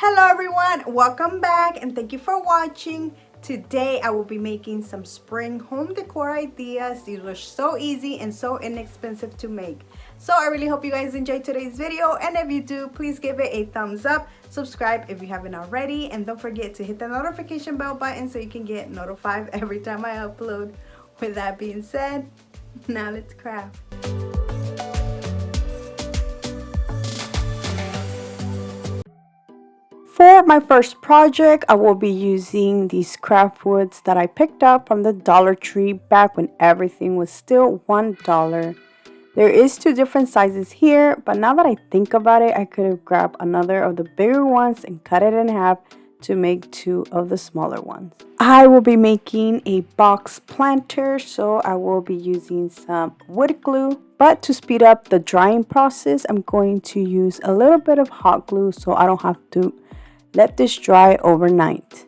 Hello everyone, welcome back and thank you for watching. Today I will be making some spring home decor ideas. These were so easy and so inexpensive to make. So I really hope you guys enjoyed today's video, and if you do, please give it a thumbs up, subscribe if you haven't already, and don't forget to hit the notification bell button so you can get notified every time I upload. With that being said, now let's craft. For my first project, I will be using these craft woods that I picked up from the Dollar Tree back when everything was still $1. There is two different sizes here, but now that I think about it, I could have grabbed another of the bigger ones and cut it in half to make two of the smaller ones. I will be making a box planter, so I will be using some wood glue. But to speed up the drying process, I'm going to use a little bit of hot glue so I don't have to let this dry overnight.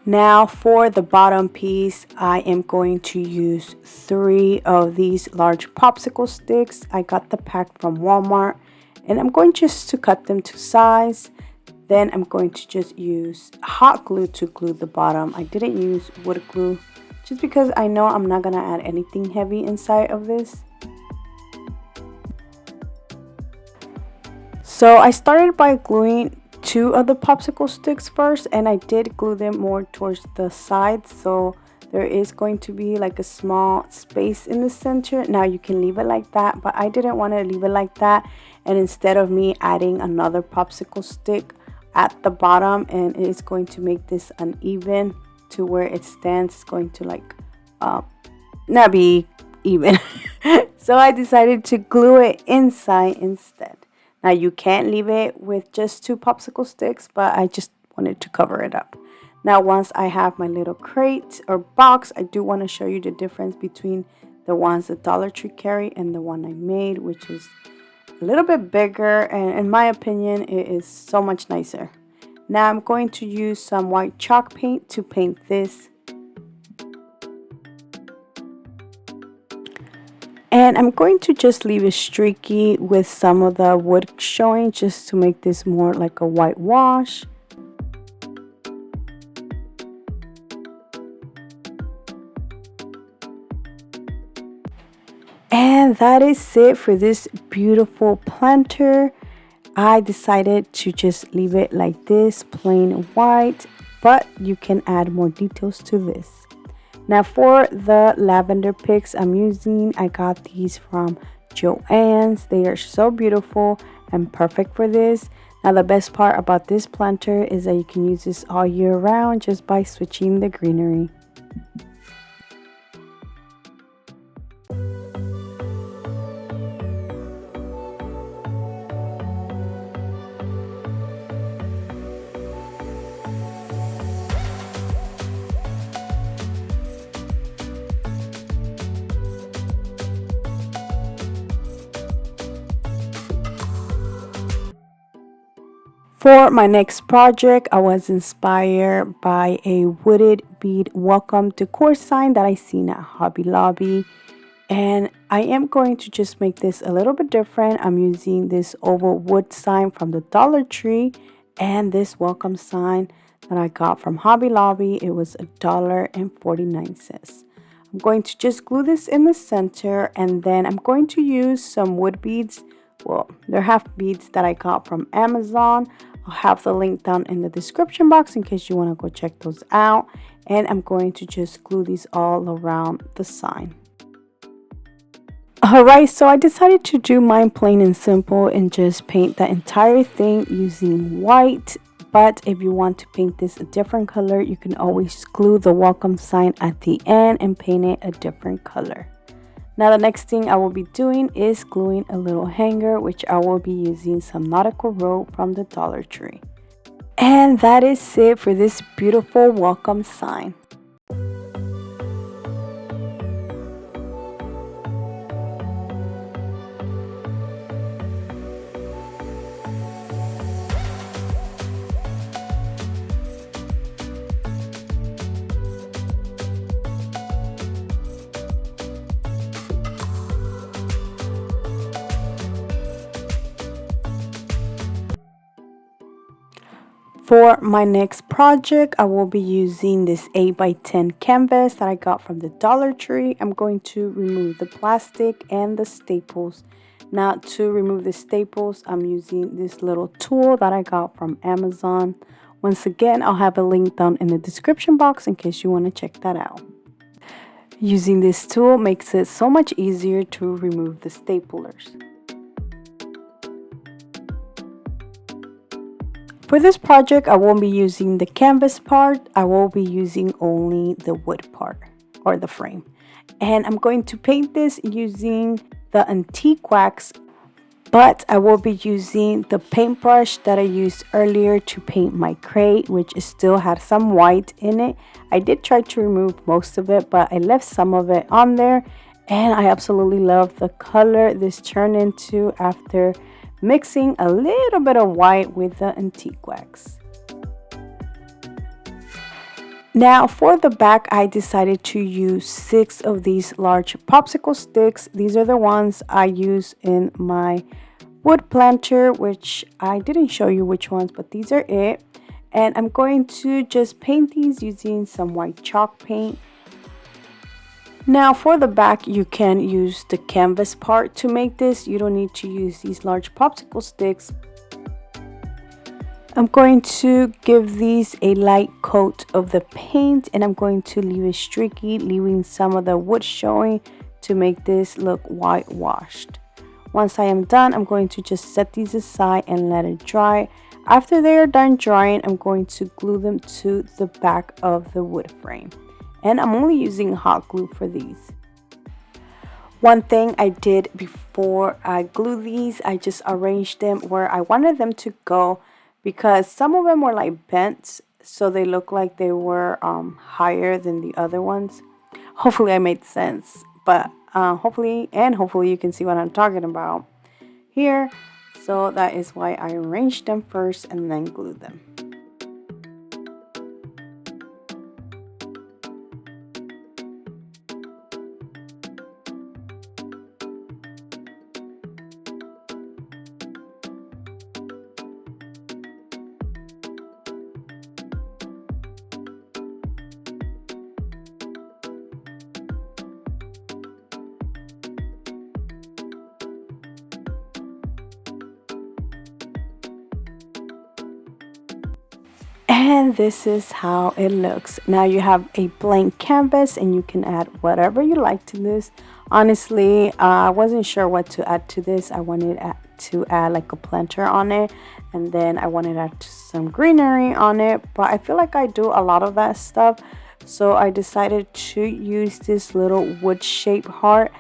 Now for the bottom piece, I am going to use 3 of these large popsicle sticks. I got the pack from Walmart, and I'm going just to cut them to size. Then I'm going to just use hot glue to glue the bottom. I didn't use wood glue just because I know I'm not going to add anything heavy inside of this. So I started by gluing 2 of the popsicle sticks first, and I did glue them more towards the sides, so there is going to be like a small space in the center. Now you can leave it like that, but I didn't want to leave it like that, and instead of me adding another popsicle stick at the bottom, and it is going to make this uneven to where it stands, it's going to like not be even. So I decided to glue it inside instead. Now you can't leave it with just 2 popsicle sticks, but I just wanted to cover it up. Now once I have my little crate or box, I do want to show you the difference between the ones the Dollar Tree carry and the one I made, which is a little bit bigger, and in my opinion it is so much nicer. Now I'm going to use some white chalk paint to paint this. And I'm going to just leave it streaky with some of the wood showing, just to make this more like a whitewash. And that is it for this beautiful planter. I decided to just leave it like this, plain white, but you can add more details to this. Now for the lavender picks I'm using, I got these from Joann's. They are so beautiful and perfect for this. Now the best part about this planter is that you can use this all year round just by switching the greenery. For my next project, I was inspired by a wooded bead welcome decor sign that I seen at Hobby Lobby. And I am going to just make this a little bit different. I'm using this oval wood sign from the Dollar Tree and this welcome sign that I got from Hobby Lobby. It was $1.49. I'm going to just glue this in the center, and then I'm going to use some wood beads. Well, they're half beads that I got from Amazon. I'll have the link down in the description box in case you want to go check those out. And I'm going to just glue these all around the sign. Alright, so I decided to do mine plain and simple and just paint the entire thing using white. But if you want to paint this a different color, you can always glue the welcome sign at the end and paint it a different color. Now the next thing I will be doing is gluing a little hanger, which I will be using some nautical rope from the Dollar Tree. And that is it for this beautiful welcome sign. For my next project, I will be using this 8x10 canvas that I got from the Dollar Tree. I'm going to remove the plastic and the staples. Now to remove the staples, I'm using this little tool that I got from Amazon. Once again, I'll have a link down in the description box in case you want to check that out. Using this tool makes it so much easier to remove the staplers. For this project, I won't be using the canvas part. I will be using only the wood part or the frame. And I'm going to paint this using the antique wax, but I will be using the paintbrush that I used earlier to paint my crate, which still had some white in it. I did try to remove most of it, but I left some of it on there. And I absolutely love the color this turned into after mixing a little bit of white with the antique wax. Now for the back, I decided to use 6 of these large popsicle sticks. These are the ones I use in my wood planter, which I didn't show you which ones, but these are it. And I'm going to just paint these using some white chalk paint. Now for the back, you can use the canvas part to make this. You don't need to use these large popsicle sticks. I'm going to give these a light coat of the paint, and I'm going to leave it streaky, leaving some of the wood showing to make this look whitewashed. Once I am done, I'm going to just set these aside and let it dry. After they are done drying, I'm going to glue them to the back of the wood frame. And I'm only using hot glue for these. One thing I did before I glue these, I just arranged them where I wanted them to go, because some of them were like bent, so they look like they were higher than the other ones. Hopefully I made sense, but hopefully you can see what I'm talking about here. So that is why I arranged them first and then glued them. And this is how it looks. Now you have a blank canvas and you can add whatever you like to this. Honestly, I wasn't sure what to add to this. I wanted to add like a planter on it, and then I wanted to add some greenery on it, but I feel like I do a lot of that stuff, so I decided to use this little wood shaped heart.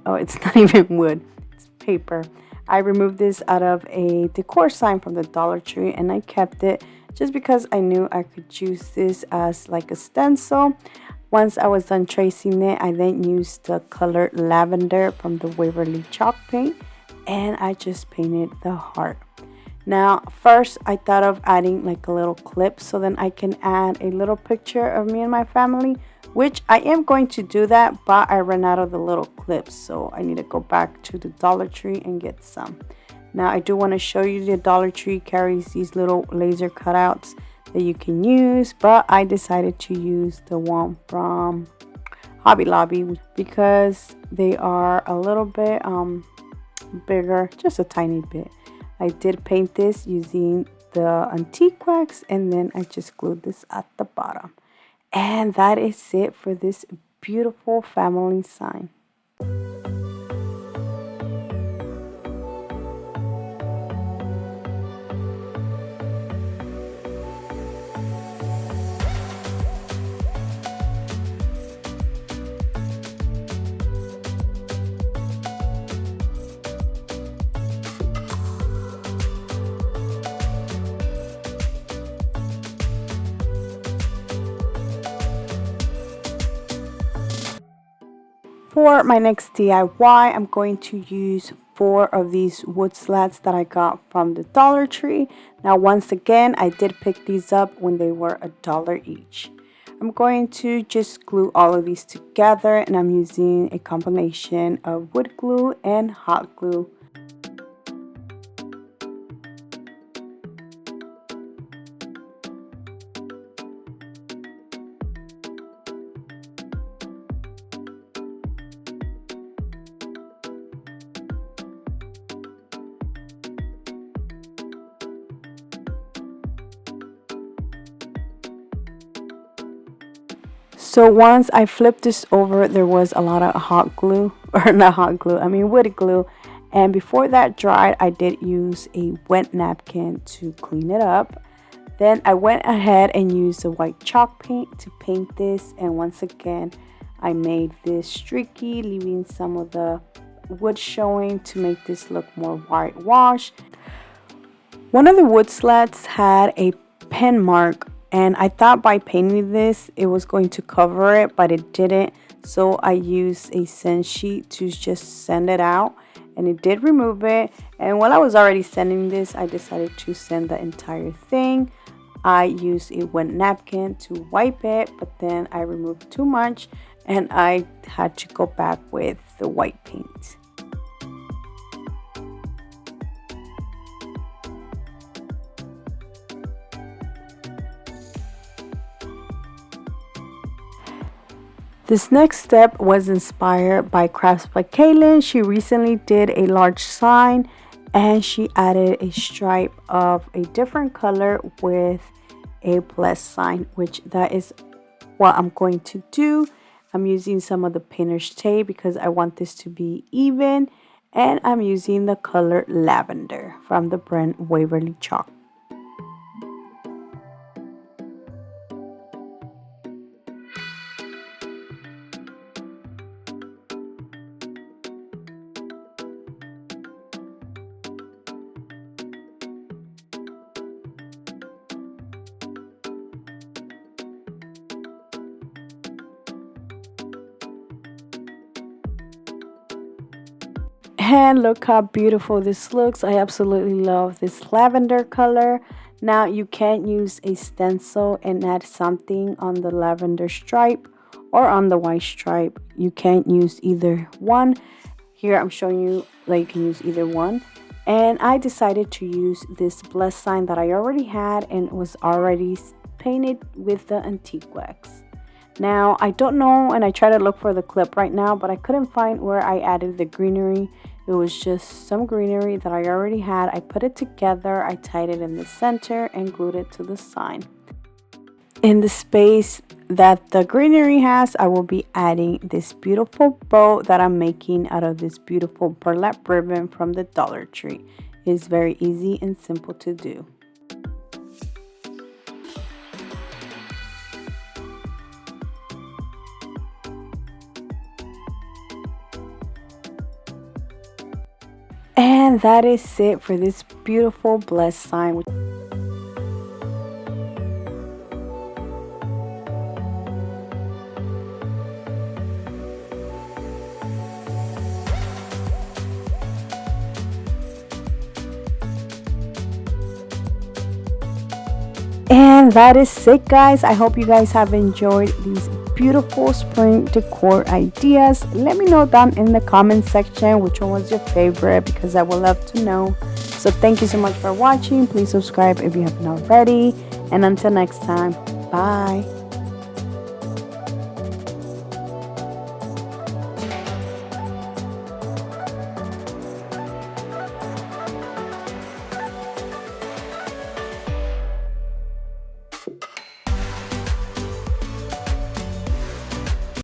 Oh, it's not even wood, it's paper. I removed this out of a decor sign from the Dollar Tree, and I kept it just because I knew I could use this as like a stencil. Once I was done tracing it, I then used the color Lavender from the Waverly chalk paint, and I just painted the heart. Now first I thought of adding like a little clip so then I can add a little picture of me and my family, which I am going to do that, but I ran out of the little clips, so I need to go back to the Dollar Tree and get some. Now I do want to show you the Dollar Tree carries these little laser cutouts that you can use, but I decided to use the one from Hobby Lobby because they are a little bit bigger, just a tiny bit. I did paint this using the antique wax, and then I just glued this at the bottom. And that is it for this beautiful family sign. For my next DIY, I'm going to use 4 of these wood slats that I got from the Dollar Tree. Now once again, I did pick these up when they were $1 each. I'm going to just glue all of these together, and I'm using a combination of wood glue and hot glue. So once I flipped this over, there was a lot of hot glue, or not hot glue, I mean wood glue. And before that dried, I did use a wet napkin to clean it up. Then I went ahead and used the white chalk paint to paint this. And once again, I made this streaky, leaving some of the wood showing to make this look more whitewashed. One of the wood slats had a pen mark, and I thought by painting this it was going to cover it, but it didn't. So I used a sand sheet to just sand it out, and it did remove it. And while I was already sanding this, I decided to sand the entire thing. I used a wet napkin to wipe it, but then I removed too much and I had to go back with the white paint. This next step was inspired by Crafts by Kaylin. She recently did a large sign and she added a stripe of a different color with a bless sign, which that is what I'm going to do. I'm using some of the painter's tape because I want this to be even, and I'm using the color Lavender from the brand Waverly Chalk. And look how beautiful this looks. I absolutely love this lavender color. Now you can use a stencil and add something on the lavender stripe or on the white stripe. You can't use either one. Here I'm showing you that you can use either one. And I decided to use this bless sign that I already had and was already painted with the antique wax. Now I don't know, and I try to look for the clip right now, but I couldn't find where I added the greenery. It was just some greenery that I already had. I put it together, I tied it in the center and glued it to the sign. In the space that the greenery has, I will be adding this beautiful bow that I'm making out of this beautiful burlap ribbon from the Dollar Tree. It's very easy and simple to do. And that is it for this beautiful bless sign. And that is it, guys. I hope you guys have enjoyed these beautiful spring decor ideas. Let me know down in the comment section which one was your favorite, because I would love to know. So thank you so much for watching. Please subscribe if you haven't already, and until next time, bye.